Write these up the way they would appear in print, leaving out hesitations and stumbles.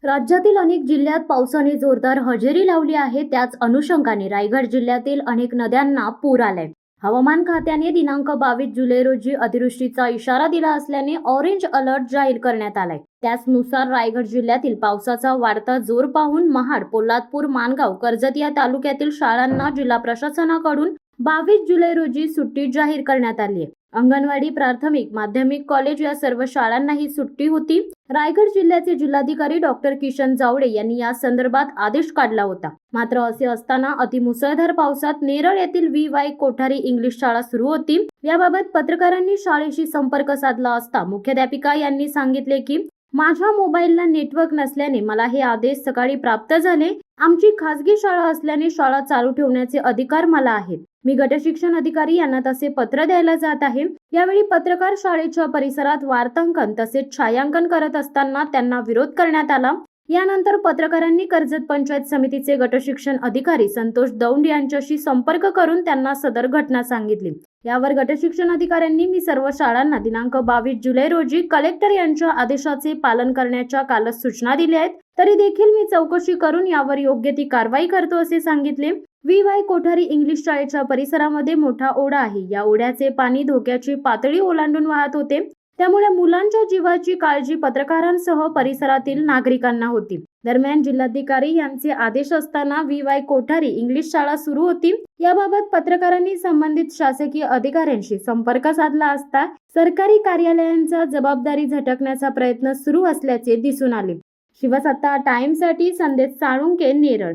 राज्यातील अनेक जिल्ह्यात पावसाने जोरदार हजेरी लावली आहे. त्याच अनुषंगाने रायगड जिल्ह्यातील अनेक नद्यांना पूर आलाय. हवामान खात्याने दिनांक 22 जुलै रोजी अतिवृष्टीचा इशारा दिला असल्याने ऑरेंज अलर्ट जाहीर करण्यात आलाय. त्याचनुसार रायगड जिल्ह्यातील पावसाचा वाढता जोर पाहून महाड, पोलादपूर, माणगाव, कर्जत या तालुक्यातील शाळांना जिल्हा प्रशासनाकडून 22 जुलै रोजी सुट्टी जाहीर करण्यात आली आहे. अंगणवाडी, प्राथमिक, माध्यमिक, कॉलेज या सर्व शाळांना ही सुट्टी होती. रायगड जिल्ह्याचे जिल्हाधिकारी डॉक्टर किशन जावडे यांनी या संदर्भात आदेश काढला होता. मात्र असे असताना अतिमुसळधार पावसात नेरळ येथील VY कोठारी इंग्लिश शाळा सुरू होती. याबाबत पत्रकारांनी शाळेशी संपर्क साधला असता मुख्याध्यापिका यांनी सांगितले की माझ्या मोबाईलला नेटवर्क नसल्याने मला हे आदेश सकाळी प्राप्त झाले. आमची खासगी शाळा असल्याने शाळा चालू ठेवण्याचे अधिकार मला आहेत. मी गटशिक्षण अधिकारी यांना तसे पत्र द्यायला जात आहे. यावेळी पत्रकार शाळेच्या परिसरात वार्तांकन तसेच छायांकन करत असताना त्यांना विरोध करण्यात आला. यानंतर पत्रकारांनी कर्जत पंचायत समितीचे गटशिक्षण अधिकारी संतोष दौंड यांच्याशी संपर्क करून त्यांना सदर घटना सांगितली. यावर गटशिक्षण अधिकाऱ्यांनी मी सर्व शाळांना दिनांक 22 जुलै रोजी कलेक्टर यांच्या आदेशाचे पालन करण्याच्या कालच सूचना दिल्या आहेत. तरी देखील मी चौकशी करून यावर योग्य ती कारवाई करतो असे सांगितले. VY कोठारी इंग्लिश शाळेच्या परिसरामध्ये मोठा ओढा आहे. या ओढ्याचे पाणी धोक्याची पातळी ओलांडून वाहत होते. त्यामुळे मुलांच्या जीवाची काळजी पत्रकारांसह परिसरातील नागरिकांना होती. दरम्यान जिल्हाधिकारी यांचे आदेश असताना VY कोठारी इंग्लिश शाळा सुरू होती. याबाबत पत्रकारांनी संबंधित शासकीय अधिकाऱ्यांशी संपर्क साधला असता सरकारी कार्यालयांचा जबाबदारी झटकण्याचा प्रयत्न सुरू असल्याचे दिसून आले. शिवसत्ता टाइम्ससाठी संदेश साळुंके, नेरळ.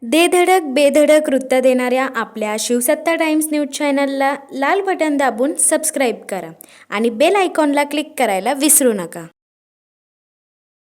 दे धडक बेधडक वृत्त देणाऱ्या आपल्या शिवसत्ता टाइम्स न्यूज चॅनलला लाल बटन दाबून सबस्क्राईब करा आणि बेल आयकॉनला क्लिक करायला विसरू नका.